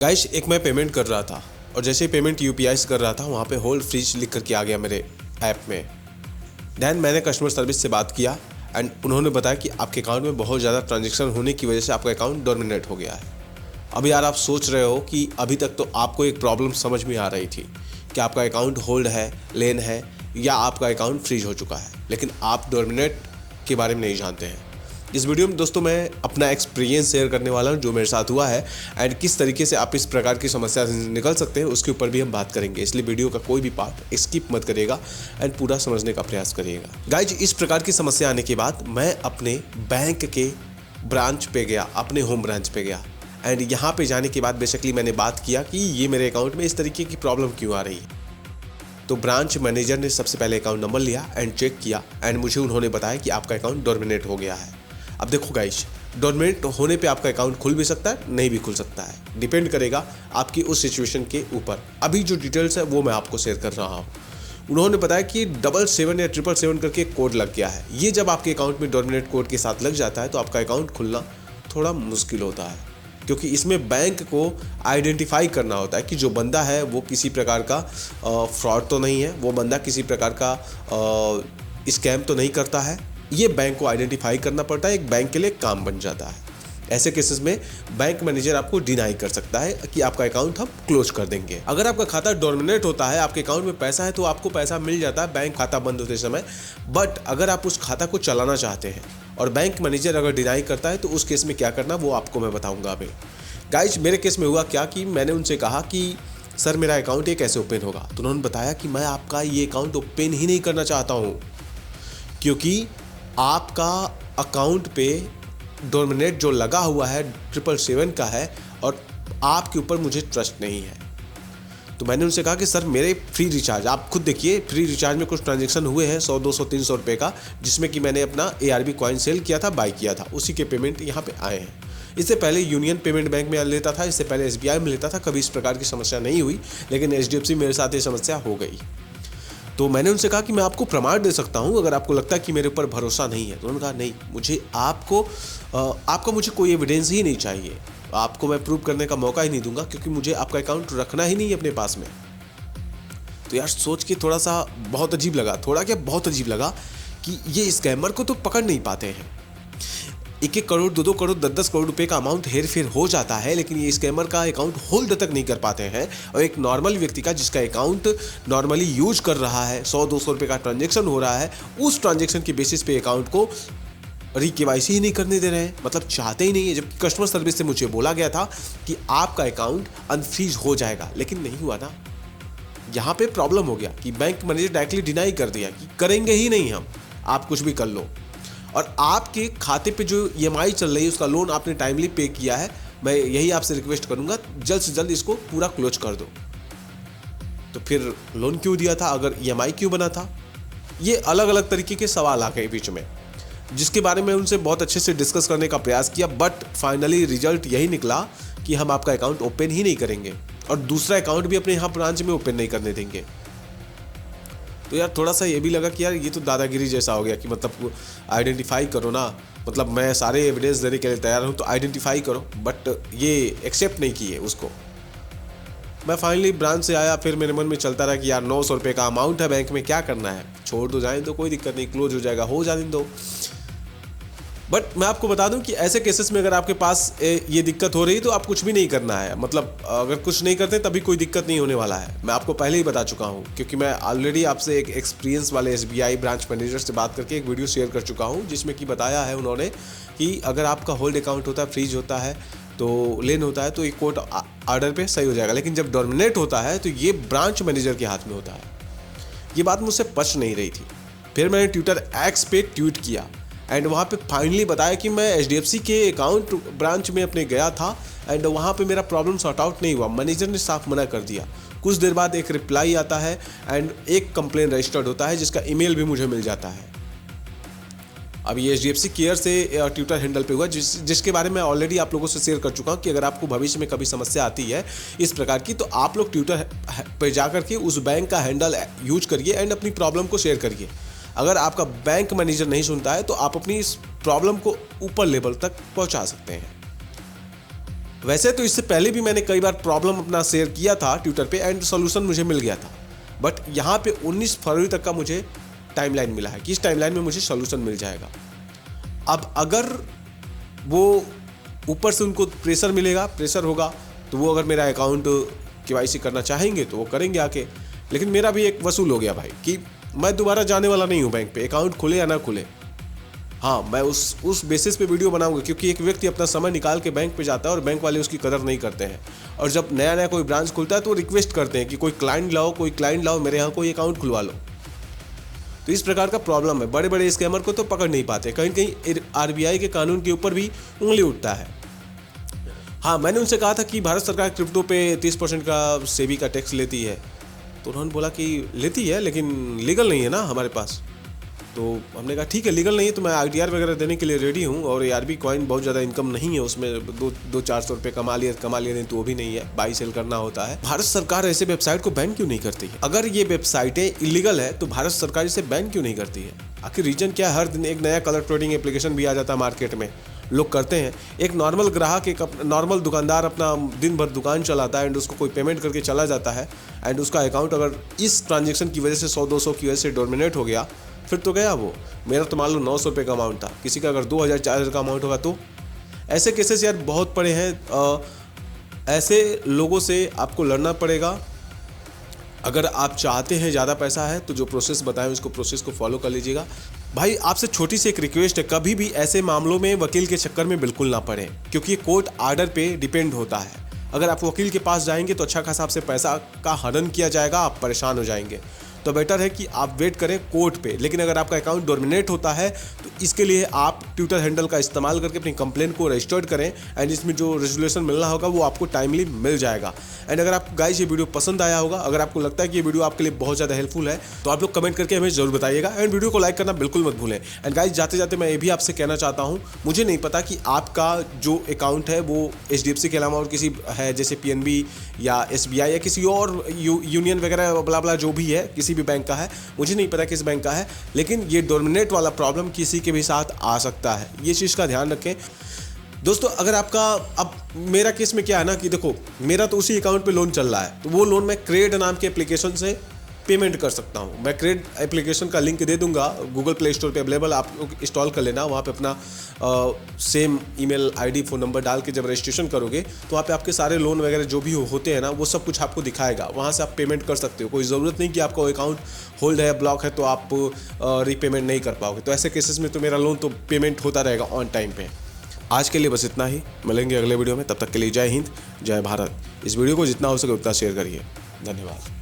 Guys एक मैं payment कर रहा था और जैसे ही पेमेंट यूपीआई से कर रहा था वहाँ पे होल्ड फ्रीज लिख करके आ गया मेरे ऐप में। दैन मैंने कस्टमर सर्विस से बात किया एंड उन्होंने बताया कि आपके अकाउंट में बहुत ज़्यादा ट्रांजेक्शन होने की वजह से आपका अकाउंट डोमिनेट हो गया है। अब यार आप सोच रहे हो कि अभी तक तो आपको एक प्रॉब्लम समझ में आ रही थी कि आपका अकाउंट होल्ड है, लेन है या आपका अकाउंट फ्रीज हो चुका है, लेकिन आप डोमिनेट के बारे में नहीं जानते हैं। इस वीडियो में दोस्तों मैं अपना एक्सपीरियंस शेयर करने वाला हूं जो मेरे साथ हुआ है एंड किस तरीके से आप इस प्रकार की समस्या से निकल सकते हैं उसके ऊपर भी हम बात करेंगे। इसलिए वीडियो का कोई भी पार्ट स्किप मत करिएगा एंड पूरा समझने का प्रयास करिएगा। गाइज इस प्रकार की समस्या आने के बाद मैं अपने बैंक के ब्रांच पे गया, अपने होम ब्रांच पे गया एंड यहाँ पे जाने के बाद बेसिकली मैंने बात किया कि ये मेरे अकाउंट में इस तरीके की प्रॉब्लम क्यों आ रही है। तो ब्रांच मैनेजर ने सबसे पहले अकाउंट नंबर लिया एंड चेक किया एंड मुझे उन्होंने बताया कि आपका अकाउंट डोमिनेट हो गया है। अब देखो गाइस, डोमिनेट होने पे आपका अकाउंट खुल भी सकता है, नहीं भी खुल सकता है, डिपेंड करेगा आपकी उस सिचुएशन के ऊपर। अभी जो डिटेल्स है वो मैं आपको शेयर कर रहा हूँ। उन्होंने बताया कि 77 या 777 करके कोड लग गया है। ये जब आपके अकाउंट में डोमिनेट कोड के साथ लग जाता है तो आपका अकाउंट खुलना थोड़ा मुश्किल होता है, क्योंकि इसमें बैंक को आइडेंटिफाई करना होता है कि जो बंदा है वो किसी प्रकार का फ्रॉड तो नहीं है, वो बंदा किसी प्रकार का स्कैम तो नहीं करता है। ये बैंक को आइडेंटिफाई करना पड़ता है, एक बैंक के लिए काम बन जाता है। ऐसे केसेस में बैंक मैनेजर आपको डिनाई कर सकता है कि आपका अकाउंट हम क्लोज कर देंगे। अगर आपका खाता डोमिनेट होता है, आपके अकाउंट में पैसा है तो आपको पैसा मिल जाता है बैंक खाता बंद होते समय। बट अगर आप उस खाता को चलाना चाहते हैं और बैंक मैनेजर अगर डिनाई करता है तो उस केस में क्या करना वो आपको मैं बताऊंगा अभी। गाइज मेरे केस में हुआ क्या कि मैंने उनसे कहा कि सर मेरा अकाउंट ये कैसे ओपन होगा, तो उन्होंने बताया कि मैं आपका ये अकाउंट ओपन ही नहीं करना चाहता हूँ, क्योंकि आपका अकाउंट पे डोमिनेट जो लगा हुआ है 777 का है और आपके ऊपर मुझे ट्रस्ट नहीं है। तो मैंने उनसे कहा कि सर मेरे फ्री रिचार्ज, आप खुद देखिए फ्री रिचार्ज में कुछ ट्रांजेक्शन हुए हैं 100, 200, 300 रुपये का, जिसमें कि मैंने अपना ARB कॉइन सेल किया था, बाई किया था, उसी के पेमेंट यहाँ पे आए हैं। इससे पहले यूनियन पेमेंट बैंक में लेता था, इससे पहले SBI में लेता था, कभी इस प्रकार की समस्या नहीं हुई, लेकिन HDFC मेरे साथ ये समस्या हो गई। तो मैंने उनसे कहा कि मैं आपको प्रमाण दे सकता हूं अगर आपको लगता है कि मेरे ऊपर भरोसा नहीं है। तो उन्होंने कहा नहीं, मुझे आपका मुझे कोई एविडेंस ही नहीं चाहिए, आपको मैं प्रूव करने का मौका ही नहीं दूंगा, क्योंकि मुझे आपका अकाउंट रखना ही नहीं है अपने पास में। तो यार सोच के थोड़ा सा बहुत अजीब लगा, थोड़ा क्या बहुत अजीब लगा कि ये स्कैमर को तो पकड़ नहीं पाते हैं। 1-1 करोड़, 2-2 करोड़, 10-10 करोड़ रुपए का अमाउंट हेर फेर हो जाता है, लेकिन ये स्कैमर का अकाउंट होल्ड तक नहीं कर पाते हैं। और एक नॉर्मल व्यक्ति का जिसका अकाउंट नॉर्मली यूज कर रहा है, 100-200 रुपए का ट्रांजेक्शन हो रहा है, उस ट्रांजेक्शन के बेसिस पे अकाउंट को KYC ही नहीं करने दे रहे हैं, मतलब चाहते ही नहीं है। जबकि कस्टमर सर्विस से मुझे बोला गया था कि आपका अकाउंट अनफ्रीज हो जाएगा, लेकिन नहीं हुआ ना। यहाँ पे प्रॉब्लम हो गया कि बैंक मैनेजर डायरेक्टली डिनाई कर दिया कि करेंगे ही नहीं हम, आप कुछ भी कर लो। और आपके खाते पे जो EMI चल रही है, उसका लोन आपने टाइमली पे किया है, मैं यही आपसे रिक्वेस्ट करूंगा जल्द से जल्द इसको पूरा क्लोज कर दो। तो फिर लोन क्यों दिया था, अगर EMI क्यों बना था, ये अलग अलग तरीके के सवाल आ गए बीच में, जिसके बारे में उनसे बहुत अच्छे से डिस्कस करने का प्रयास किया। बट फाइनली रिजल्ट यही निकला कि हम आपका अकाउंट ओपन ही नहीं करेंगे और दूसरा अकाउंट भी अपने यहाँ ब्रांच में ओपन नहीं करने देंगे। तो यार थोड़ा सा ये भी लगा कि यार ये तो दादागिरी जैसा हो गया कि मतलब आइडेंटिफाई करो ना, मतलब मैं सारे एविडेंस देने के लिए तैयार हूँ तो आइडेंटिफाई करो, बट ये एक्सेप्ट नहीं किए उसको। मैं फाइनली ब्रांच से आया, फिर मेरे मन में चलता रहा कि यार 900 रुपये का अमाउंट है बैंक में, क्या करना है, छोड़ दो, जाए तो कोई दिक्कत नहीं, क्लोज हो जाएगा, हो जाने दो। बट मैं आपको बता दूं कि ऐसे केसेस में अगर आपके पास ये दिक्कत हो रही है तो आप कुछ भी नहीं करना है, मतलब अगर कुछ नहीं करते तभी कोई दिक्कत नहीं होने वाला है। मैं आपको पहले ही बता चुका हूं, क्योंकि मैं ऑलरेडी आपसे एक एक्सपीरियंस वाले SBI ब्रांच मैनेजर से बात करके एक वीडियो शेयर कर चुका हूं, जिसमें कि बताया है उन्होंने कि अगर आपका होल्ड अकाउंट होता है, फ्रीज होता है, तो लेन होता है, तो ये कोर्ट ऑर्डर पर सही हो जाएगा, लेकिन जब डोमिनेट होता है तो ये ब्रांच मैनेजर के हाथ में होता है। ये बात मुझसे पच नहीं रही थी। फिर मैंने ट्विटर X पे ट्वीट किया एंड वहाँ पे फाइनली बताया कि मैं HDFC के अकाउंट ब्रांच में अपने गया था एंड वहाँ पे मेरा प्रॉब्लम सॉर्ट आउट नहीं हुआ। मैनेजर ने साफ मना कर दिया। कुछ देर बाद एक रिप्लाई आता है एंड एक कंप्लेन रजिस्टर्ड होता है, जिसका ईमेल भी मुझे मिल जाता है। अब ये HDFC केयर से ट्विटर हैंडल पे हुआ, जिसके बारे में ऑलरेडी आप लोगों से शेयर कर चुका हूँ कि अगर आपको भविष्य में कभी समस्या आती है इस प्रकार की, तो आप लोग ट्विटर पे जाकर के उस बैंक का हैंडल यूज करिए एंड अपनी प्रॉब्लम को शेयर करिए। अगर आपका बैंक मैनेजर नहीं सुनता है तो आप अपनी इस प्रॉब्लम को ऊपर लेवल तक पहुंचा सकते हैं। वैसे तो इससे पहले भी मैंने कई बार प्रॉब्लम अपना शेयर किया था ट्विटर पे एंड सोल्यूशन मुझे मिल गया था, बट यहाँ पे 19 फरवरी तक का मुझे टाइमलाइन मिला है कि इस टाइमलाइन में मुझे सोल्यूशन मिल जाएगा। अब अगर वो ऊपर से उनको प्रेशर होगा तो वो अगर मेरा अकाउंट KYC करना चाहेंगे तो वो करेंगे आके, लेकिन मेरा भी एक वसूल हो गया भाई कि मैं दोबारा जाने वाला नहीं हूँ बैंक पे, अकाउंट खुले या ना खुले। हाँ, मैं उस बेसिस पे वीडियो बनाऊंगा, क्योंकि एक व्यक्ति अपना समय निकाल के बैंक पे जाता है और बैंक वाले उसकी कदर नहीं करते हैं। और जब नया कोई ब्रांच खुलता है तो वो रिक्वेस्ट करते हैं कि कोई क्लाइंट लाओ, मेरे यहाँ कोई अकाउंट खुलवा लो। तो इस प्रकार का प्रॉब्लम है। बड़े बड़े स्कैमर को तो पकड़ नहीं पाते, कहीं कहीं RBI के कानून के ऊपर भी उंगली उठता है। हाँ, मैंने उनसे कहा था कि भारत सरकार क्रिप्टो पे 30% का सेबी का टैक्स लेती है, तो उन्होंने बोला कि लेती है लेकिन लीगल नहीं है ना हमारे पास। तो हमने कहा ठीक है, लीगल नहीं है तो मैं ITR वगैरह देने के लिए रेडी हूँ, और ARB कॉइन बहुत ज़्यादा इनकम नहीं है उसमें, 200-400 रुपये कमा लिया नहीं तो वो भी नहीं है, बाई सेल करना होता है। भारत सरकार ऐसे वेबसाइट को बैन क्यों नहीं करती है? अगर ये वेबसाइटें इलीगल है तो भारत सरकार इसे बैन क्यों नहीं करती है? आखिर रीजन क्या है? हर दिन एक नया कलर ट्रेडिंग एप्लीकेशन भी आ जाता है मार्केट में, लोग करते हैं। एक नॉर्मल ग्राहक, एक नॉर्मल दुकानदार अपना दिन भर दुकान चलाता है एंड उसको कोई पेमेंट करके चला जाता है एंड उसका अकाउंट अगर इस ट्रांजेक्शन की वजह से 100-200 की वजह से डोमिनेट हो गया, फिर तो गया वो। मेरा तो मान लो 900 रुपये का अमाउंट था, किसी का अगर 2000-4000 का अमाउंट होगा तो ऐसे केसेस यार बहुत पड़े हैं। ऐसे लोगों से आपको लड़ना पड़ेगा। अगर आप चाहते हैं ज़्यादा पैसा है तो जो प्रोसेस बताएं उसको प्रोसेस को फॉलो कर लीजिएगा। भाई आपसे छोटी सी एक रिक्वेस्ट है, कभी भी ऐसे मामलों में वकील के चक्कर में बिल्कुल ना पड़े, क्योंकि ये कोर्ट आर्डर पे डिपेंड होता है। अगर आप वकील के पास जाएंगे तो अच्छा खासा आपसे पैसा का हनन किया जाएगा, आप परेशान हो जाएंगे। तो बेटर है कि आप वेट करें कोर्ट पे। लेकिन अगर आपका अकाउंट डोमिनेट होता है तो इसके लिए आप ट्विटर हैंडल का इस्तेमाल करके अपनी कंप्लेंट को रजिस्टर्ड करें एंड इसमें जो रेजोल्यूशन मिलना होगा वो आपको टाइमली मिल जाएगा। एंड अगर आपको गाइस ये वीडियो पसंद आया होगा, अगर आपको लगता है कि ये वीडियो आपके लिए बहुत ज़्यादा हेल्पफुल है, तो आप लोग कमेंट करके हमें जरूर बताइएगा एंड वीडियो को लाइक करना बिल्कुल मत भूलें। एंड गाइस जाते जाते मैं ये भी आपसे कहना चाहता हूँ, मुझे नहीं पता कि आपका जो अकाउंट है वो HDFC के अलावा और किसी है जैसे PNB या SBI या किसी और यूनियन वगैरह बला जो भी है, किसी भी बैंक का है, मुझे नहीं पता किस बैंक का है, लेकिन ये डोमिनेट वाला प्रॉब्लम किसी के भी साथ आ सकता है। ये चीज़ का ध्यान रखें दोस्तों। अगर आपका, अब मेरा केस में क्या है ना कि देखो, मेरा तो उसी अकाउंट पे लोन चल रहा है, तो वो लोन मैं क्रेड नाम के एप्लीकेशन से पेमेंट कर सकता हूँ। मैं क्रेड एप्लीकेशन का लिंक दे दूंगा, गूगल प्ले स्टोर पे अवेलेबल, आप लोग इंस्टॉल कर लेना। वहाँ पे अपना same email ID phone number डाल के जब रजिस्ट्रेशन करोगे तो वहाँ पे आपके सारे लोन वगैरह जो भी होते हैं ना, वो सब कुछ आपको दिखाएगा। वहाँ से आप पेमेंट कर सकते हो। कोई ज़रूरत नहीं कि आपका अकाउंट होल्ड है, ब्लॉक है, तो आप रीपेमेंट नहीं कर पाओगे। तो ऐसे केसेस में तो मेरा लोन तो पेमेंट होता रहेगा ऑन टाइम पे। आज के लिए बस इतना ही, मिलेंगे अगले वीडियो में। तब तक के लिए जय हिंद, जय भारत। इस वीडियो को जितना हो सके उतना शेयर करिए। धन्यवाद।